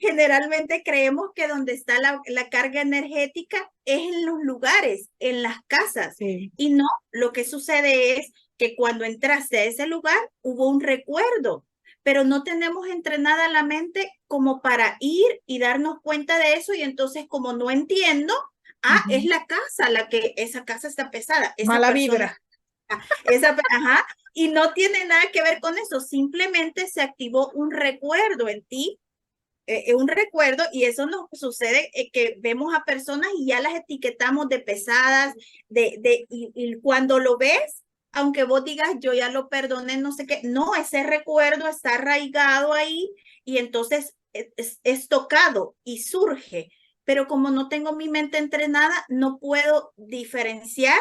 generalmente creemos que donde está la carga energética es en los lugares, en las casas. Sí. Y no, lo que sucede es que cuando entraste a ese lugar hubo un recuerdo, pero no tenemos entrenada la mente como para ir y darnos cuenta de eso y entonces como no entiendo, es Ujú. la casa la que, esa casa está pesada, esa Mala persona, vibra. ajá, y no tiene nada que ver con eso, simplemente se activó un recuerdo en ti, un recuerdo, y eso nos sucede, que vemos a personas y ya las etiquetamos de pesadas, y cuando lo ves, aunque vos digas yo ya lo perdoné, no sé qué, no, ese recuerdo está arraigado ahí y entonces es tocado y surge, pero como no tengo mi mente entrenada, no puedo diferenciar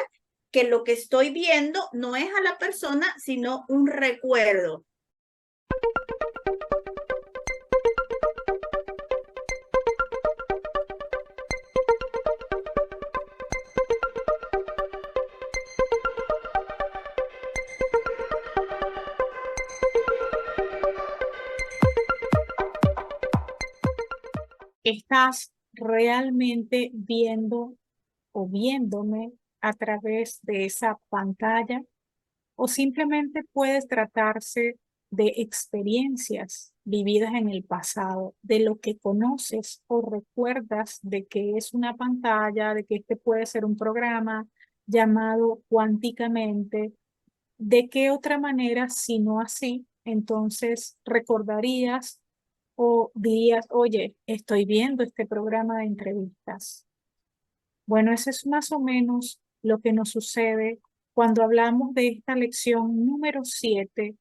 que lo que estoy viendo no es a la persona, sino un recuerdo. ¿Estás realmente viendo o viéndome a través de esa pantalla? ¿O simplemente puede tratarse de experiencias vividas en el pasado, de lo que conoces o recuerdas de que es una pantalla, de que este puede ser un programa llamado cuánticamente? ¿De qué otra manera, si no así, entonces recordarías o dirías, oye, estoy viendo este programa de entrevistas? Bueno, eso es más o menos lo que nos sucede cuando hablamos de esta lección número 7,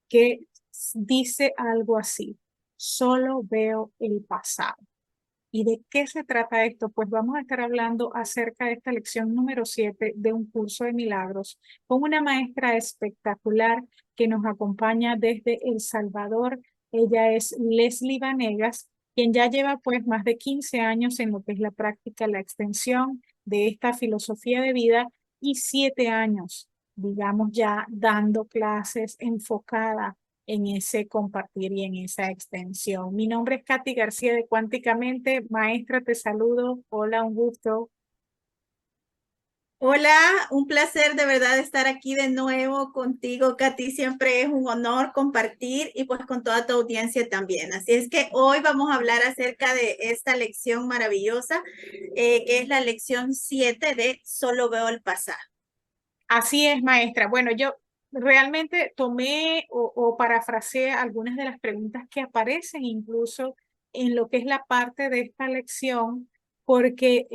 que dice algo así: solo veo el pasado. ¿Y de qué se trata esto? Pues vamos a estar hablando acerca de esta lección número 7 de un curso de milagros con una maestra espectacular que nos acompaña desde El Salvador. Ella es Leslie Vanegas, quien ya lleva pues más de 15 años en lo que es la práctica, la extensión de esta filosofía de vida, y 7 años, digamos, ya dando clases enfocadas en ese compartir y en esa extensión. Mi nombre es Katy García de Cuánticamente. Maestra, te saludo. Hola, un gusto. Hola, un placer de verdad estar aquí de nuevo contigo, Katy. Siempre es un honor compartir y pues con toda tu audiencia también. Así es que hoy vamos a hablar acerca de esta lección maravillosa, que es la lección 7 de Solo veo el pasado. Así es, maestra. Bueno, yo realmente tomé o parafraseé algunas de las preguntas que aparecen incluso en lo que es la parte de esta lección, porque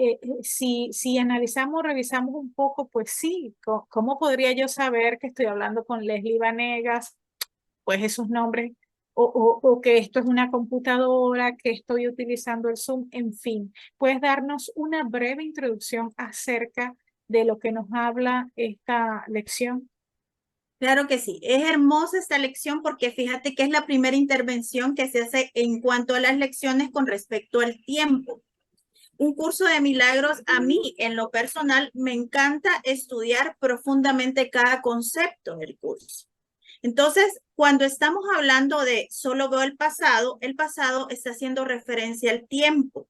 si analizamos, revisamos un poco, pues sí, ¿cómo podría yo saber que estoy hablando con Leslie Vanegas? Pues esos nombres, o que esto es una computadora, que estoy utilizando el Zoom, en fin. ¿Puedes darnos una breve introducción acerca de lo que nos habla esta lección? Claro que sí, es hermosa esta lección porque fíjate que es la primera intervención que se hace en cuanto a las lecciones con respecto al tiempo. Un curso de milagros, a mí en lo personal me encanta estudiar profundamente cada concepto del curso. Entonces, cuando estamos hablando de solo veo el pasado está haciendo referencia al tiempo.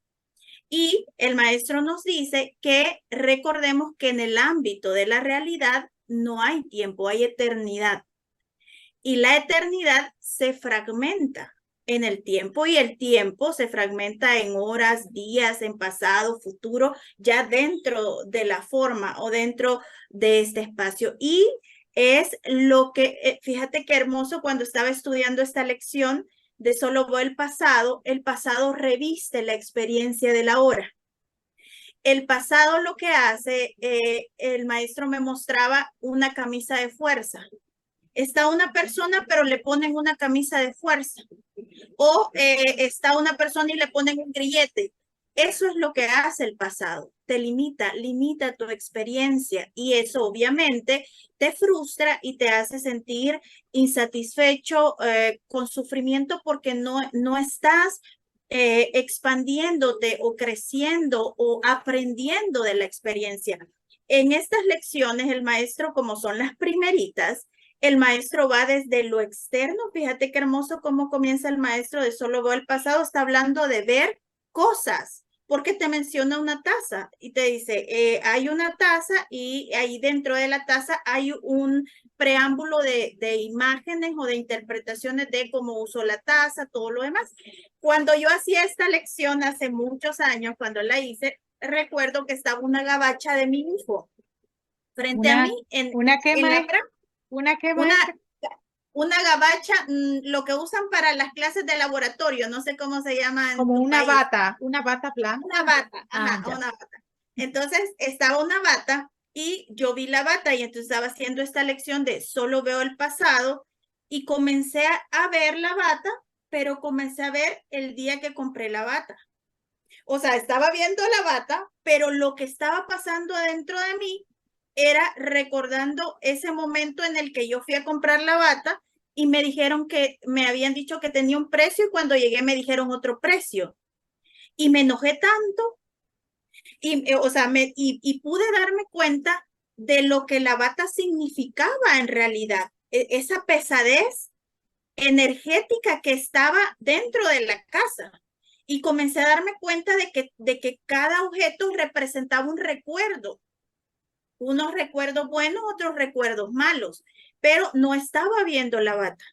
Y el maestro nos dice que recordemos que en el ámbito de la realidad no hay tiempo, hay eternidad. Y la eternidad se fragmenta en el tiempo y el tiempo se fragmenta en horas, días, en pasado, futuro, ya dentro de la forma o dentro de este espacio. Y es lo que, fíjate qué hermoso cuando estaba estudiando esta lección de solo veo el pasado reviste la experiencia de la hora. El pasado lo que hace, el maestro me mostraba una camisa de fuerza. Está una persona, pero le ponen una camisa de fuerza. O está una persona y le ponen un grillete. Eso es lo que hace el pasado. Te limita, limita tu experiencia y eso obviamente te frustra y te hace sentir insatisfecho, con sufrimiento porque no estás expandiéndote o creciendo o aprendiendo de la experiencia. En estas lecciones, el maestro, como son las primeritas, El maestro va desde lo externo. Fíjate qué hermoso cómo comienza el maestro de solo veo el pasado. Está hablando de ver cosas, porque te menciona una taza y te dice, hay una taza y ahí dentro de la taza hay un preámbulo de imágenes o de interpretaciones de cómo usó la taza, todo lo demás. Cuando yo hacía esta lección hace muchos años, cuando la hice, recuerdo que estaba una gabacha de mi hijo frente a mí ¿Una qué, en la maestra? ¿Una qué, una, maestra? una gabacha, lo que usan para las clases de laboratorio, no sé cómo se llama en Como tu país. una bata blanca. Una bata, Ah, ajá, ya. una bata. Entonces estaba una bata y yo vi la bata y entonces estaba haciendo esta lección de solo veo el pasado y comencé a ver la bata, pero comencé a ver el día que compré la bata. O sea, estaba viendo la bata, pero lo que estaba pasando adentro de mí era recordando ese momento en el que yo fui a comprar la bata y me dijeron que me habían dicho que tenía un precio y cuando llegué me dijeron otro precio. Y me enojé tanto o sea, y pude darme cuenta de lo que la bata significaba en realidad, esa pesadez energética que estaba dentro de la casa. Y comencé a darme cuenta de que cada objeto representaba un recuerdo, unos recuerdos buenos, otros recuerdos malos, pero no estaba viendo la bata.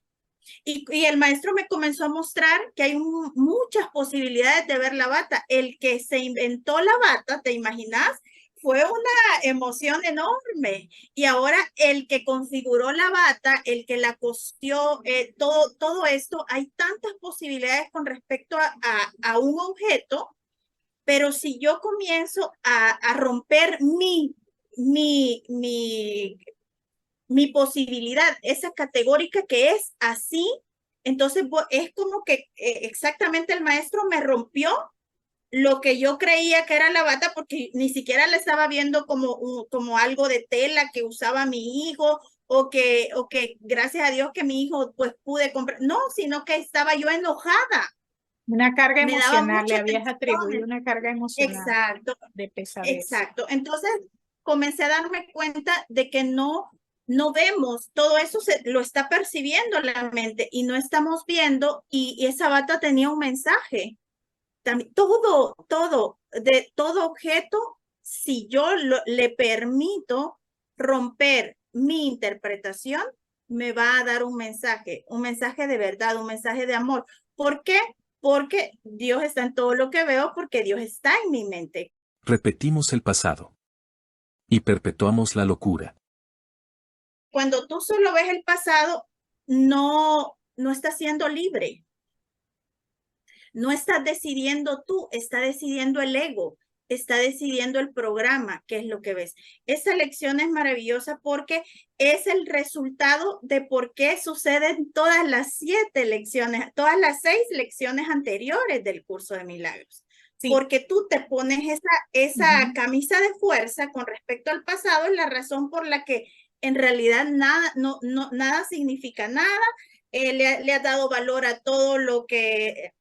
Y el maestro me comenzó a mostrar que hay muchas posibilidades de ver la bata. El que se inventó la bata, ¿te imaginas? Fue una emoción enorme. Y ahora el que configuró la bata, el que la cosió, todo esto, hay tantas posibilidades con respecto a un objeto, pero si yo comienzo a romper mi mi posibilidad, esa categórica que es así, entonces es como que exactamente el maestro me rompió lo que yo creía que era la bata porque ni siquiera la estaba viendo como algo de tela que usaba mi hijo o que gracias a Dios que mi hijo pues pude comprar, no, sino que estaba yo enojada, Una carga me daba emocional, le mucha habías atribuido tensión. una carga emocional Exacto, de pesadez. exacto. Entonces comencé a darme cuenta de que no vemos, todo eso lo está percibiendo la mente y no estamos viendo y esa bata tenía un mensaje. También, de todo objeto, si yo le permito romper mi interpretación, me va a dar un mensaje de verdad, un mensaje de amor. ¿Por qué? Porque Dios está en todo lo que veo, porque Dios está en mi mente. Repetimos el pasado. Y perpetuamos la locura. Cuando tú solo ves el pasado, no estás siendo libre. No estás decidiendo tú, está decidiendo el ego, está decidiendo el programa, qué es lo que ves. Esa lección es maravillosa porque es el resultado de por qué suceden todas las 7 lecciones, todas las 6 lecciones anteriores del curso de milagros. Sí. Porque tú te pones esa camisa de fuerza con respecto al pasado, es la razón por la que en realidad nada significa nada. Le has dado valor a todo lo que,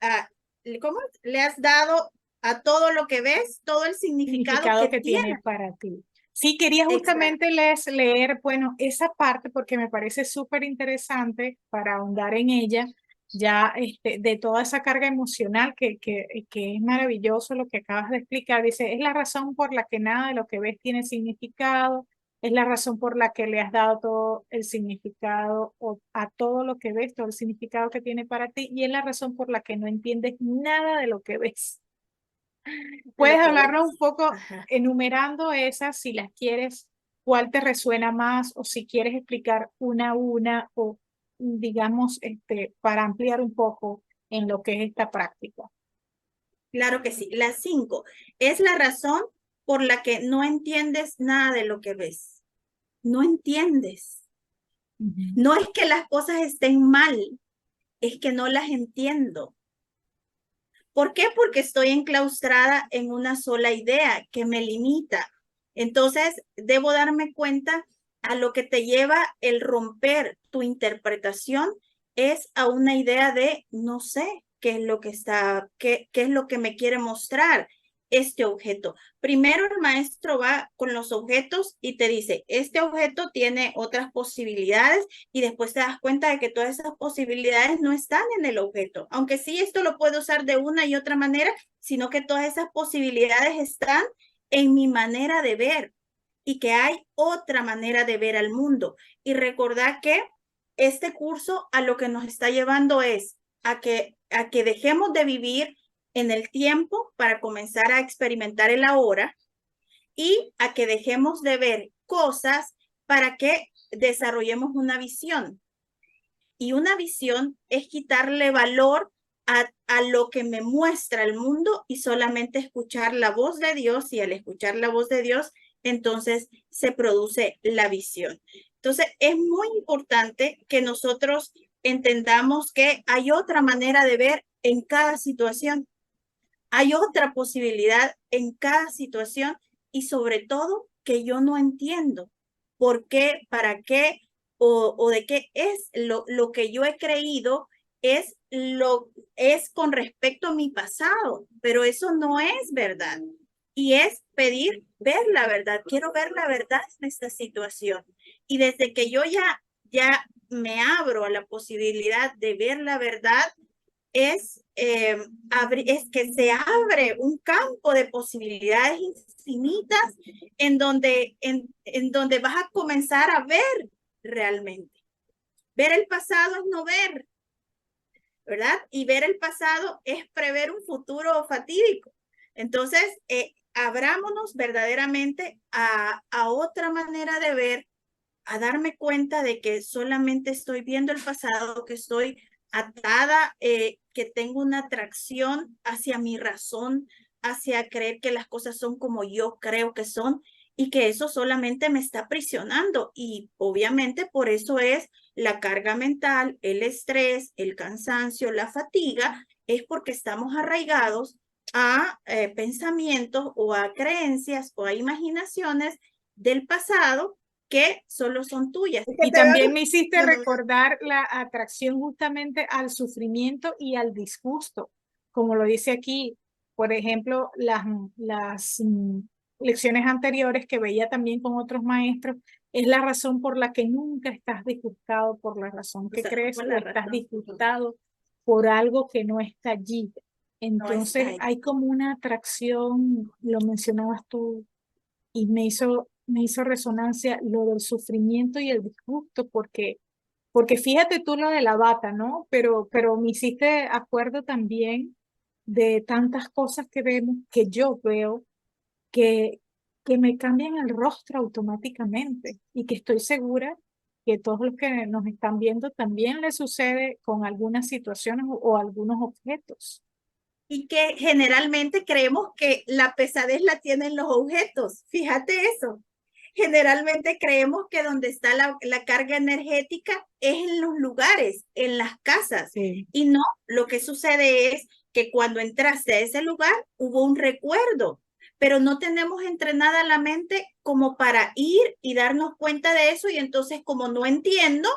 ¿cómo? Le has dado a todo lo que ves, todo el significado Significado que que tiene. tiene para ti. Sí, quería Exacto. justamente leer, bueno, esa parte porque me parece súper interesante para ahondar en ella, ya de toda esa carga emocional que es maravilloso lo que acabas de explicar. Dice, es la razón por la que nada de lo que ves tiene significado, es la razón por la que le has dado todo el significado o a todo lo que ves, todo el significado que tiene para ti, y es la razón por la que no entiendes nada de lo que ves. De Puedes lo que hablarnos un ves. poco, Ajá. enumerando esas, si las quieres, cuál te resuena más, o si quieres explicar una a una, o digamos, para ampliar un poco en lo que es esta práctica. Claro que sí. La 5 es la razón por la que no entiendes nada de lo que ves. No entiendes. Ujú. No es que las cosas estén mal, es que no las entiendo. ¿Por qué? Porque estoy enclaustrada en una sola idea que me limita. Entonces, debo darme cuenta a lo que te lleva el romper tu interpretación es a una idea de no sé qué es lo que está, qué es lo que me quiere mostrar. este objeto. Primero el maestro va con los objetos y te dice, este objeto tiene otras posibilidades y después te das cuenta de que todas esas posibilidades no están en el objeto. Aunque sí, esto lo puedo usar de una y otra manera, sino que todas esas posibilidades están en mi manera de ver y que hay otra manera de ver al mundo. Y recordad que este curso a lo que nos está llevando es a que dejemos de vivir en el tiempo para comenzar a experimentar el ahora y a que dejemos de ver cosas para que desarrollemos una visión. Y una visión es quitarle valor a lo que me muestra el mundo y solamente escuchar la voz de Dios, y al escuchar la voz de Dios, entonces se produce la visión. Entonces es muy importante que nosotros entendamos que hay otra manera de ver en cada situación. Hay otra posibilidad en cada situación y sobre todo que yo no entiendo por qué, para qué o de qué es lo que yo he creído es con respecto a mi pasado, pero eso no es verdad. Y es pedir ver la verdad. Quiero ver la verdad en esta situación. Y desde que yo ya me abro a la posibilidad de ver la verdad, es que se abre un campo de posibilidades infinitas en donde vas a comenzar a ver realmente. Ver el pasado es no ver, ¿verdad? Y ver el pasado es prever un futuro fatídico. Entonces, abrámonos verdaderamente a otra manera de ver, a darme cuenta de que solamente estoy viendo el pasado, que estoy atada, que tengo una atracción hacia mi razón, hacia creer que las cosas son como yo creo que son y que eso solamente me está aprisionando. Y obviamente por eso es la carga mental, el estrés, el cansancio, la fatiga, es porque estamos arraigados a pensamientos o a creencias o a imaginaciones del pasado que solo son tuyas. Y también me hiciste recordar la atracción justamente al sufrimiento y al disgusto, como lo dice aquí, por ejemplo, las lecciones anteriores que veía también con otros maestros, es la razón por la que nunca estás disgustado por la razón que crees, o estás disgustado por algo que no está allí. Entonces hay como una atracción, lo mencionabas tú, y me hizo resonancia lo del sufrimiento y el disgusto, porque fíjate tú lo de la bata, ¿no? Pero me hiciste acuerdo también de tantas cosas que vemos, que yo veo, que, que me cambian el rostro automáticamente y que estoy segura que todos los que nos están viendo también les sucede con algunas situaciones o algunos objetos. Y que generalmente creemos que la pesadez la tienen los objetos. Fíjate eso. Generalmente creemos que donde está la carga energética es en los lugares, en las casas. Sí. Y no, lo que sucede es que cuando entraste a ese lugar hubo un recuerdo, pero no tenemos entrenada la mente como para ir y darnos cuenta de eso. Y entonces, como no entiendo,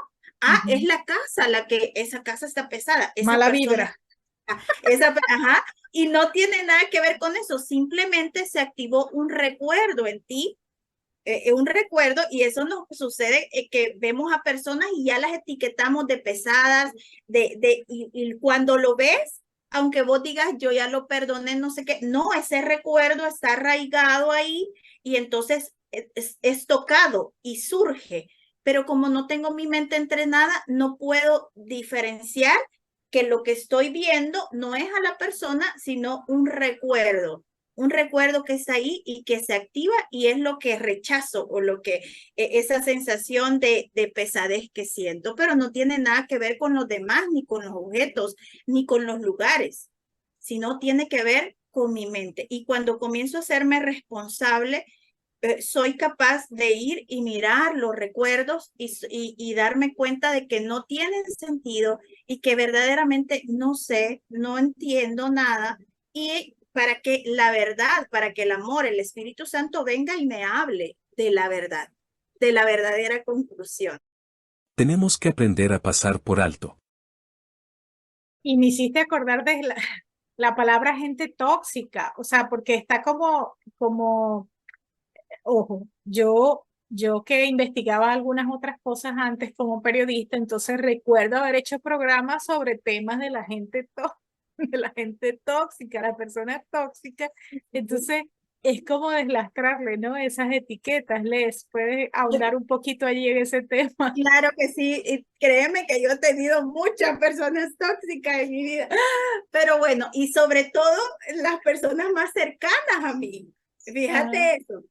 es la casa esa casa está pesada. Esa Mala persona, vibra. ajá, y no tiene nada que ver con eso, simplemente se activó un recuerdo en ti, un recuerdo, y eso nos sucede que vemos a personas y ya las etiquetamos de pesadas, y cuando lo ves, aunque vos digas yo ya lo perdoné, no sé qué, no, ese recuerdo está arraigado ahí y entonces es tocado y surge, pero como no tengo mi mente entrenada, no puedo diferenciar que lo que estoy viendo no es a la persona, sino un recuerdo que está ahí y que se activa y es lo que rechazo o lo que esa sensación de pesadez que siento, pero no tiene nada que ver con los demás, ni con los objetos, ni con los lugares, sino tiene que ver con mi mente. Y cuando comienzo a hacerme responsable, soy capaz de ir y mirar los recuerdos y darme cuenta de que no tienen sentido y que verdaderamente no sé, no entiendo nada, y para que la verdad, para que el amor, el Espíritu Santo venga y me hable de la verdad, de la verdadera conclusión. Tenemos que aprender a pasar por alto. Y me hiciste acordar la palabra gente tóxica, o sea, porque está como, ojo, yo que investigaba algunas otras cosas antes como periodista, entonces recuerdo haber hecho programas sobre temas de la gente tóxica, de la gente tóxica, las personas tóxicas. Entonces, es como deslastrarle, ¿no? Esas etiquetas. Les puedes ahondar un poquito allí en ese tema. Claro que sí, y créeme que yo he tenido muchas personas tóxicas en mi vida, pero bueno, y sobre todo las personas más cercanas a mí. Ah, Fíjate eso.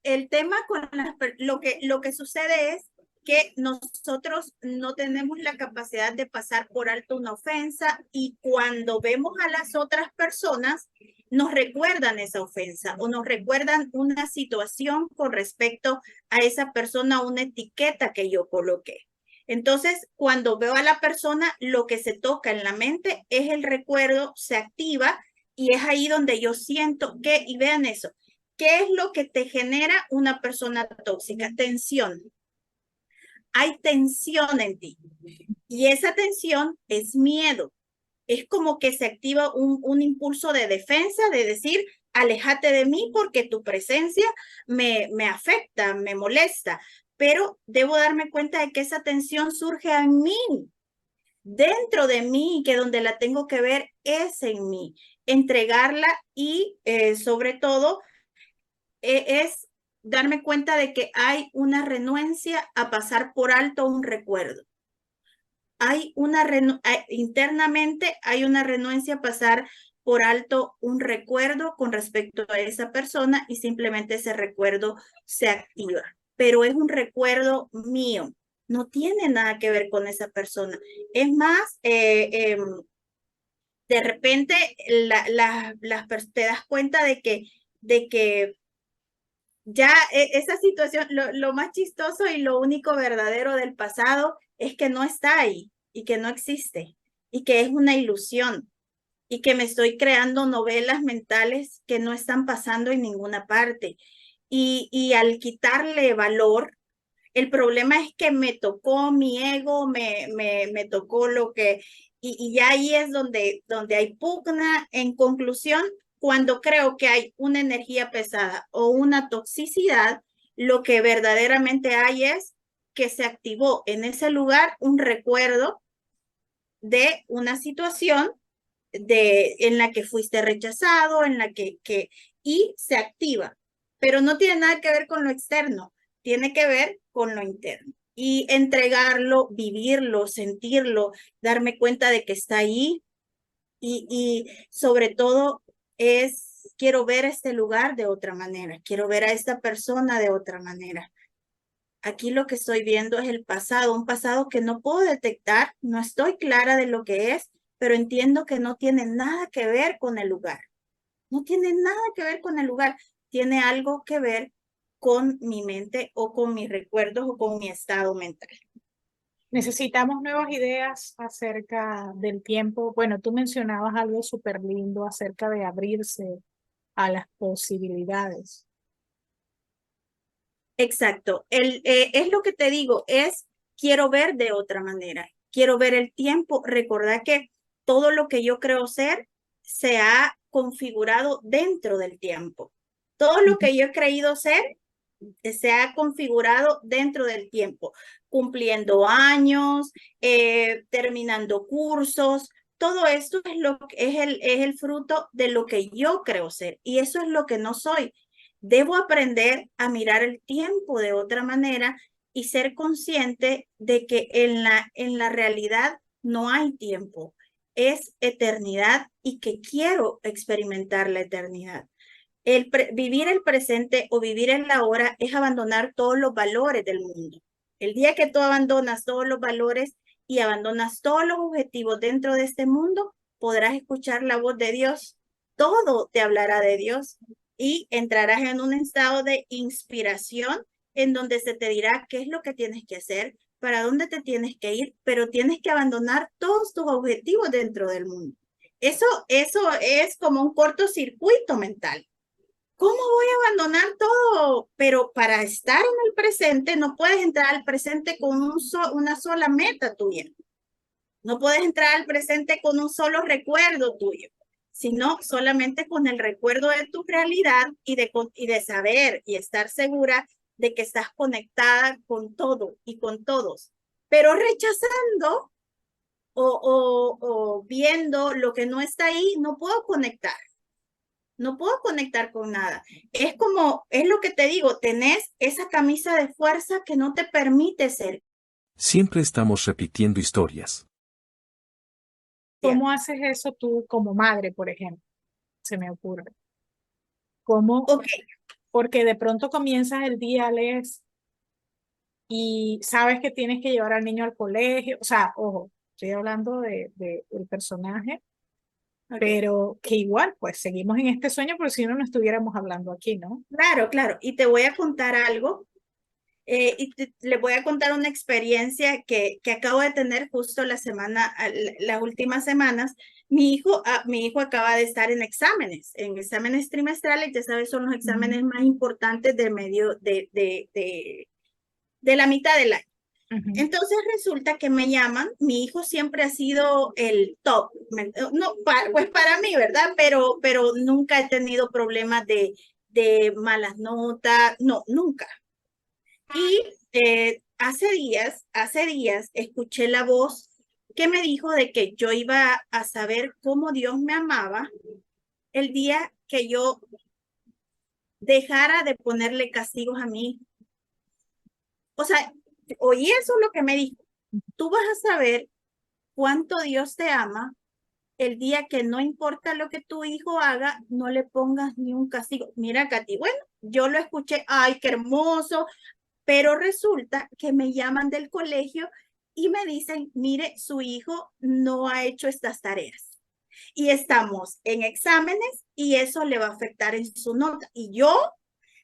El tema con lo que sucede es que nosotros no tenemos la capacidad de pasar por alto una ofensa y cuando vemos a las otras personas nos recuerdan esa ofensa o nos recuerdan una situación con respecto a esa persona, una etiqueta que yo coloqué. Entonces, cuando veo a la persona, lo que se toca en la mente es el recuerdo, se activa y es ahí donde yo siento que, y vean eso, ¿qué es lo que te genera una persona tóxica? Tensión. Hay tensión en ti. Y esa tensión es miedo. Es como que se activa un impulso de defensa, de decir, aléjate de mí porque tu presencia me afecta, me molesta. Pero debo darme cuenta de que esa tensión surge en mí, dentro de mí, que donde la tengo que ver es en mí. Entregarla y sobre todo es darme cuenta de que hay una renuencia a pasar por alto un recuerdo. Hay una internamente hay una renuncia a pasar por alto un recuerdo con respecto a esa persona y simplemente ese recuerdo se activa. Pero es un recuerdo mío, no tiene nada que ver con esa persona. Es más, de repente te das cuenta de que ya esa situación, lo más chistoso y lo único verdadero del pasado es que no está ahí y que no existe y que es una ilusión y que me estoy creando novelas mentales que no están pasando en ninguna parte. Y al quitarle valor, el problema es que me tocó mi ego, me tocó lo que, y ya ahí es donde hay pugna. En conclusión, cuando creo que hay una energía pesada o una toxicidad, lo que verdaderamente hay es que se activó en ese lugar un recuerdo de una situación en la que fuiste rechazado, en la y se activa, pero no tiene nada que ver con lo externo, tiene que ver con lo interno. Y entregarlo, vivirlo, sentirlo, darme cuenta de que está ahí y sobre todo quiero ver este lugar de otra manera, quiero ver a esta persona de otra manera. Aquí lo que estoy viendo es el pasado, un pasado que no puedo detectar, no estoy clara de lo que es, pero entiendo que no tiene nada que ver con el lugar. No tiene nada que ver con el lugar, tiene algo que ver con mi mente o con mis recuerdos o con mi estado mental. necesitamos nuevas ideas acerca del tiempo. Bueno, tú mencionabas algo súper lindo acerca de abrirse a las posibilidades. Exacto, es lo que te digo, quiero ver de otra manera, quiero ver el tiempo, recordar que todo lo que yo creo ser se ha configurado dentro del tiempo. Todo lo que yo he creído ser se ha configurado dentro del tiempo, cumpliendo años, terminando cursos. Todo esto es es el fruto de lo que yo creo ser y eso es lo que no soy. Debo aprender a mirar el tiempo de otra manera y ser consciente de que en la realidad no hay tiempo, es eternidad y que quiero experimentar la eternidad. Vivir el presente o vivir en la hora es abandonar todos los valores del mundo. El día que tú abandonas todos los valores y abandonas todos los objetivos dentro de este mundo, podrás escuchar la voz de Dios. Todo te hablará de Dios y entrarás en un estado de inspiración en donde se te dirá qué es lo que tienes que hacer, para dónde te tienes que ir, pero tienes que abandonar todos tus objetivos dentro del mundo. Eso es como un cortocircuito mental. ¿Cómo voy a abandonar todo? Pero para estar en el presente, no puedes entrar al presente con una sola meta tuya. No puedes entrar al presente con un solo recuerdo tuyo. sino solamente con el recuerdo de tu realidad y de saber y estar segura de que estás conectada con todo y con todos, pero rechazando o viendo lo que no está ahí, no puedo conectar. No puedo conectar con nada. Es como, es lo que te digo, tenés esa camisa de fuerza que no te permite ser. Siempre estamos repitiendo historias. ¿Cómo haces eso tú como madre, por ejemplo? Se me ocurre. ¿Cómo? Ok, Porque de pronto comienzas el día, Les, y sabes que tienes que llevar al niño al colegio. O sea, ojo, estoy hablando del personaje, ok. pero que igual, pues seguimos en este sueño, pero si no, no estuviéramos hablando aquí, ¿no? Claro, claro. Y te voy a contar algo. Le voy a contar una experiencia que acabo de tener justo las últimas semanas. Mi hijo acaba de estar en exámenes trimestrales, ya sabes, son los exámenes más importantes de la mitad del año. Ujú. Entonces resulta que me llaman, mi hijo siempre ha sido el top, no, pues para mí, ¿verdad? Pero nunca he tenido problemas de malas notas, no, nunca. Y hace días escuché la voz que me dijo de que yo iba a saber cómo Dios me amaba el día que yo dejara de ponerle castigos a mi hijo. O sea, oí eso lo que me dijo. Tú vas a saber cuánto Dios te ama el día que no importa lo que tu hijo haga, no le pongas ni un castigo. Mira, Katy, bueno, yo lo escuché, ay, qué hermoso, pero resulta que me llaman del colegio y me dicen, mire, su hijo no ha hecho estas tareas y estamos en exámenes y eso le va a afectar en su nota. Y yo,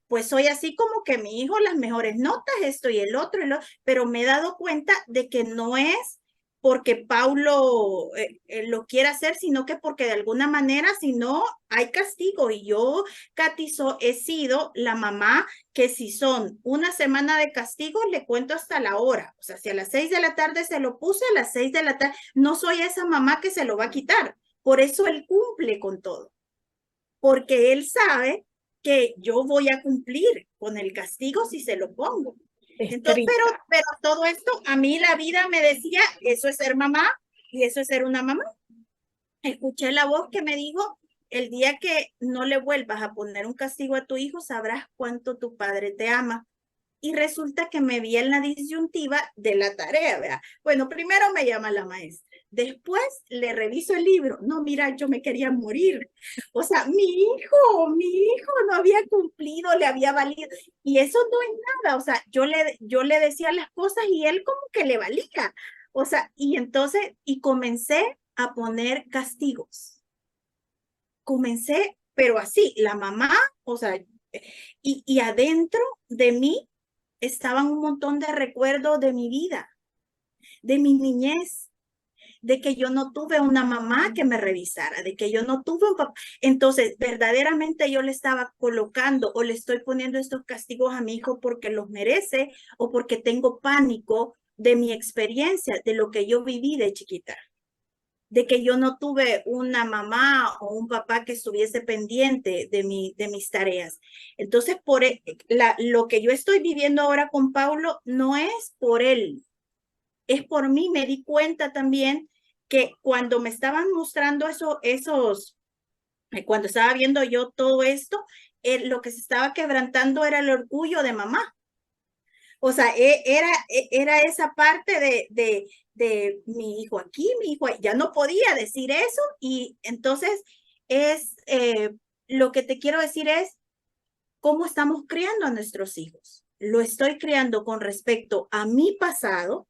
pues soy así como que mi hijo las mejores notas, esto y el otro, pero me he dado cuenta de que no es porque Paulo lo quiera hacer, sino que porque de alguna manera, si no, hay castigo. Y yo, Katy, he sido la mamá que si son una semana de castigo, le cuento hasta la hora. O sea, si a las 6 de la tarde se lo puse, a las 6 de la tarde, no soy esa mamá que se lo va a quitar. Por eso él cumple con todo, porque él sabe que yo voy a cumplir con el castigo si se lo pongo. Entonces, Estricta. pero todo esto, a mí la vida me decía, eso es ser mamá y eso es ser una mamá. Escuché la voz que me dijo, el día que no le vuelvas a poner un castigo a tu hijo, sabrás cuánto tu padre te ama. Y resulta que me vi en la disyuntiva de la tarea, ¿verdad? Bueno, primero me llama la maestra, después le reviso el libro. No, mira, yo me quería morir. O sea, mi hijo no había cumplido, le había valido. Y eso no es nada. O sea, yo le decía las cosas y él como que le valía. O sea, y entonces, y comencé a poner castigos. Comencé, pero así, la mamá, o sea, y adentro de mí estaban un montón de recuerdos de mi vida, de mi niñez, de que yo no tuve una mamá que me revisara, de que yo no tuve un papá. Entonces, verdaderamente yo le estaba colocando o le estoy poniendo estos castigos a mi hijo porque los merece o porque tengo pánico de mi experiencia, de lo que yo viví de chiquita, de que yo no tuve una mamá o un papá que estuviese pendiente de mis tareas. Entonces, lo que yo estoy viviendo ahora con Paulo no es por él, es por mí. Me di cuenta también que cuando me estaban mostrando cuando estaba viendo yo todo esto, lo que se estaba quebrantando era el orgullo de mamá. O sea, era esa parte de mi hijo aquí, mi hijo allá. Ya no podía decir eso y entonces lo que te quiero decir es cómo estamos criando a nuestros hijos. ¿Lo estoy criando con respecto a mi pasado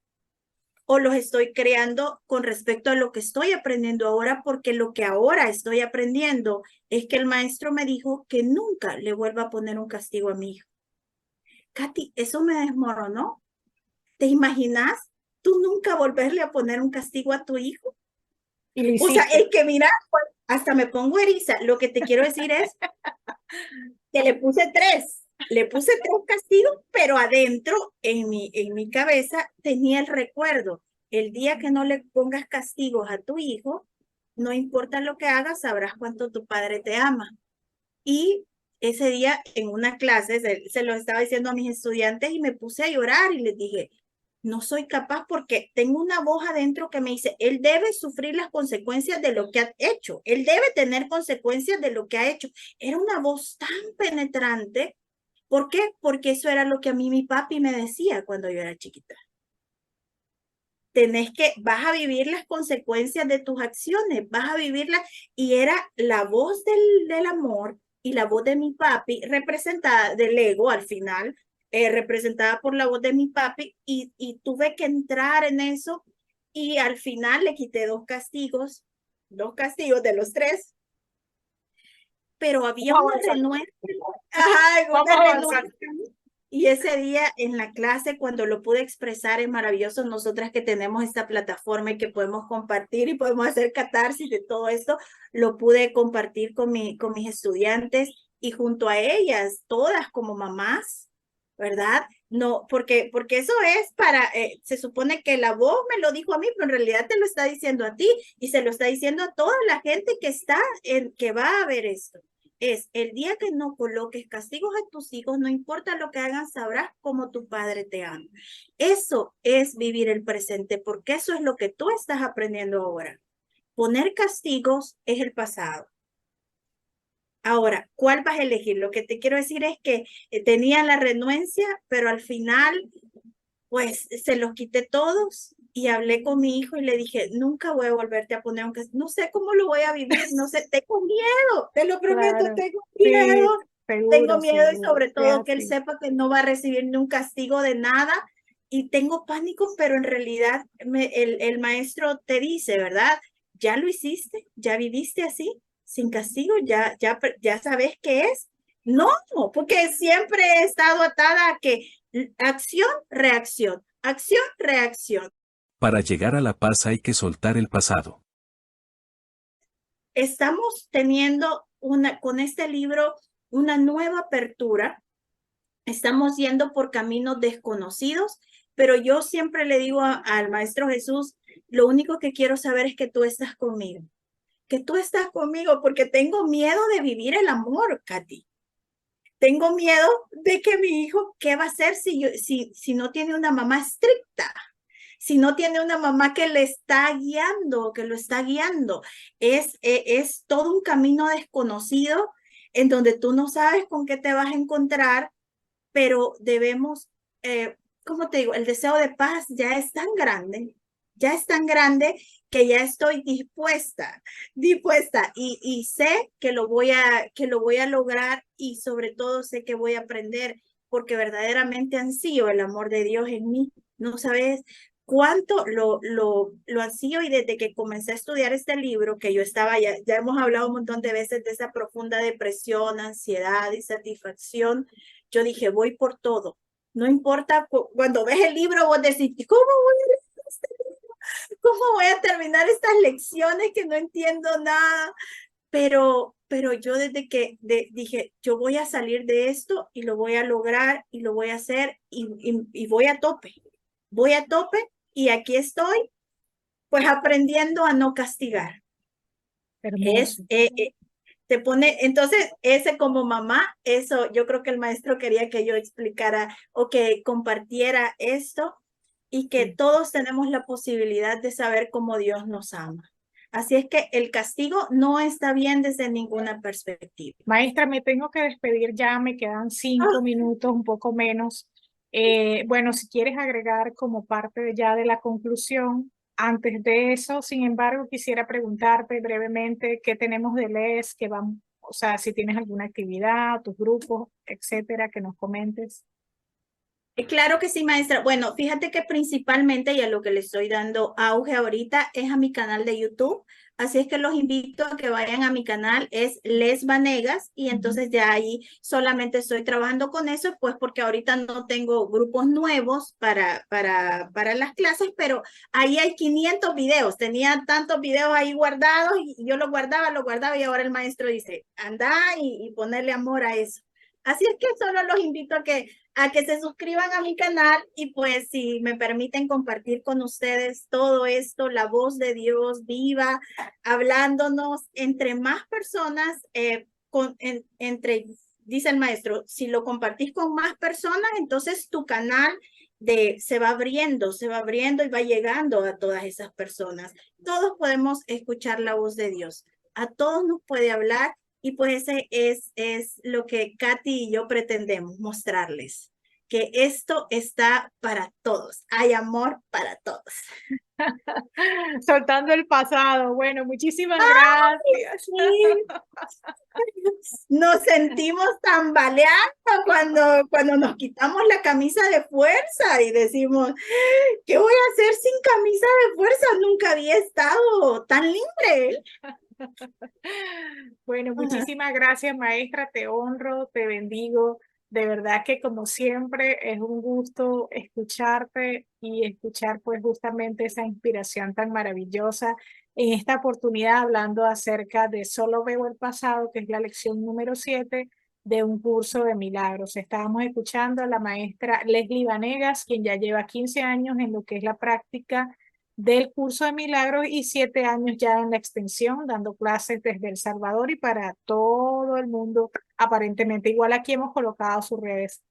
o los estoy creando con respecto a lo que estoy aprendiendo ahora? Porque lo que ahora estoy aprendiendo es que el maestro me dijo que nunca le vuelva a poner un castigo a mi hijo. Katy, eso me desmoronó. ¿Te imaginas tú nunca volverle a poner un castigo a tu hijo? Y lo O sea, hiciste. el que mira, pues, hasta me pongo eriza. Lo que te quiero decir es que le puse tres castigos, pero adentro, en mi cabeza, tenía el recuerdo. El día que no le pongas castigos a tu hijo, no importa lo que hagas, sabrás cuánto tu padre te ama. Y ese día en una clase se lo estaba diciendo a mis estudiantes y me puse a llorar y les dije, no soy capaz porque tengo una voz adentro que me dice, él debe sufrir las consecuencias de lo que ha hecho, él debe tener consecuencias de lo que ha hecho. Era una voz tan penetrante. ¿Por qué? Porque eso era lo que a mí mi papi me decía cuando yo era chiquita. Vas a vivir las consecuencias de tus acciones, vas a vivirlas, y era la voz del amor y la voz de mi papi, representada del ego al final, representada por la voz de mi papi, y tuve que entrar en eso, y al final le quité dos castigos de los tres, pero había Vamos una a avanzar. renuencia, ajá, Vamos una a avanzar. renuncia. Y ese día en la clase, cuando lo pude expresar, es maravilloso. Nosotras que tenemos esta plataforma y que podemos compartir y podemos hacer catarsis de todo esto, lo pude compartir con mis estudiantes y junto a ellas, todas como mamás, ¿verdad? No, porque eso es se supone que la voz me lo dijo a mí, pero en realidad te lo está diciendo a ti y se lo está diciendo a toda la gente que va a ver esto. Es el día que no coloques castigos a tus hijos, no importa lo que hagan, sabrás cómo tu padre te ama. Eso es vivir el presente, porque eso es lo que tú estás aprendiendo ahora. Poner castigos es el pasado. Ahora, ¿cuál vas a elegir? Lo que te quiero decir es que tenía la renuencia, pero al final, pues se los quité todos y hablé con mi hijo y le dije, nunca voy a volverte a poner un castigo. No sé cómo lo voy a vivir, no sé, tengo miedo, te lo prometo, Claro, tengo sí, miedo. Tengo seguro, miedo y seguro. sobre todo que él Fíjate. sepa que no va a recibir ni un castigo de nada y tengo pánico, pero en realidad el maestro te dice, ¿verdad? Ya lo hiciste, ya viviste así, sin castigo, ya sabes qué es. No, porque siempre he estado atada a que acción, reacción, acción, reacción. Para llegar a la paz hay que soltar el pasado. Estamos teniendo con este libro una nueva apertura. Estamos yendo por caminos desconocidos, pero yo siempre le digo al Maestro Jesús, lo único que quiero saber es que tú estás conmigo, porque tengo miedo de vivir el amor, Katy. Tengo miedo de que mi hijo, ¿qué va a hacer si no tiene una mamá estricta? Si no tiene una mamá que le está guiando, que lo está guiando. Es todo un camino desconocido en donde tú no sabes con qué te vas a encontrar, pero debemos, como te digo, el deseo de paz ya es tan grande que ya estoy dispuesta y sé que lo voy a lograr y sobre todo sé que voy a aprender porque verdaderamente ansío el amor de Dios en mí. No sabes cuánto lo ansío y desde que comencé a estudiar este libro, que yo estaba, ya hemos hablado un montón de veces de esa profunda depresión, ansiedad, insatisfacción, yo dije, voy por todo. No importa, cuando ves el libro, vos decís, ¿cómo voy a leer este libro? ¿Cómo voy a terminar estas lecciones que no entiendo nada? Pero yo desde que dije, yo voy a salir de esto y lo voy a lograr y lo voy a hacer y voy a tope. Voy a tope y aquí estoy, pues aprendiendo a no castigar. Hermoso. Te pone, entonces, ese como mamá, eso yo creo que el maestro quería que yo explicara o que compartiera esto y que Sí. todos tenemos la posibilidad de saber cómo Dios nos ama. Así es que el castigo no está bien desde ninguna perspectiva. Maestra, me tengo que despedir ya, me quedan 5 minutos, un poco menos. Bueno, si quieres agregar como parte ya de la conclusión, antes de eso, sin embargo, quisiera preguntarte brevemente qué tenemos de LES, qué van, o sea, si tienes alguna actividad, tus grupos, etcétera, que nos comentes. Claro que sí, maestra. Bueno, fíjate que principalmente y a lo que le estoy dando auge ahorita es a mi canal de YouTube. Así es que los invito a que vayan a mi canal, es Les Vanegas, y entonces ya ahí solamente estoy trabajando con eso, pues porque ahorita no tengo grupos nuevos para las clases, pero ahí hay 500 videos. Tenía tantos videos ahí guardados y yo los guardaba y ahora el maestro dice, anda y ponerle amor a eso. Así es que solo los invito a que se suscriban a mi canal y pues si me permiten compartir con ustedes todo esto, la voz de Dios viva, hablándonos entre más personas, dice el maestro, si lo compartís con más personas, entonces tu canal se va abriendo y va llegando a todas esas personas. Todos podemos escuchar la voz de Dios, a todos nos puede hablar y pues ese es lo que Katy y yo pretendemos mostrarles, que esto está para todos, hay amor para todos. Soltando el pasado. Bueno, muchísimas gracias. Sí. Nos sentimos tambaleando cuando nos quitamos la camisa de fuerza y decimos, ¿qué voy a hacer sin camisa de fuerza? Nunca había estado tan libre. Bueno, muchísimas gracias, maestra. Te honro, te bendigo. De verdad que como siempre es un gusto escucharte y escuchar pues justamente esa inspiración tan maravillosa. En esta oportunidad hablando acerca de Solo veo el pasado, que es la lección número 7 de un curso de milagros. Estábamos escuchando a la maestra Leslie Vanegas, quien ya lleva 15 años en lo que es la práctica del curso de milagros y 7 años ya en la extensión, dando clases desde El Salvador y para todo el mundo, aparentemente. Igual aquí hemos colocado sus redes.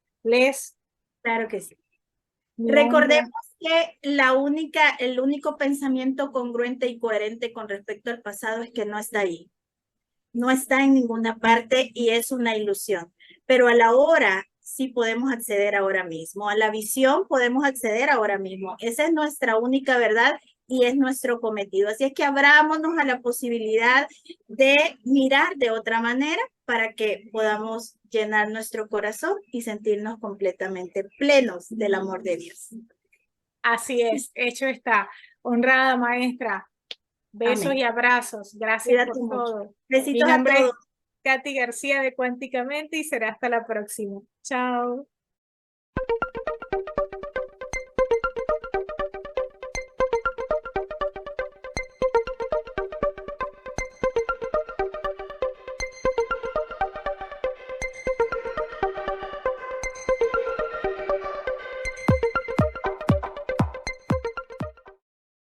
Claro que sí. Mi Recordemos honra. que el único pensamiento congruente y coherente con respecto al pasado es que no está ahí. No está en ninguna parte y es una ilusión. Pero a la hora sí podemos acceder ahora mismo. A la visión podemos acceder ahora mismo. Esa es nuestra única verdad y es nuestro cometido. Así es que abrámonos a la posibilidad de mirar de otra manera para que podamos llenar nuestro corazón y sentirnos completamente plenos del amor de Dios. Así es, hecho está. Honrada maestra. Besos Amén. y abrazos. Gracias Cuídate por mucho. todo. Besitos Mi a nombre todos. es Katy García de Cuánticamente y será hasta la próxima. Chao.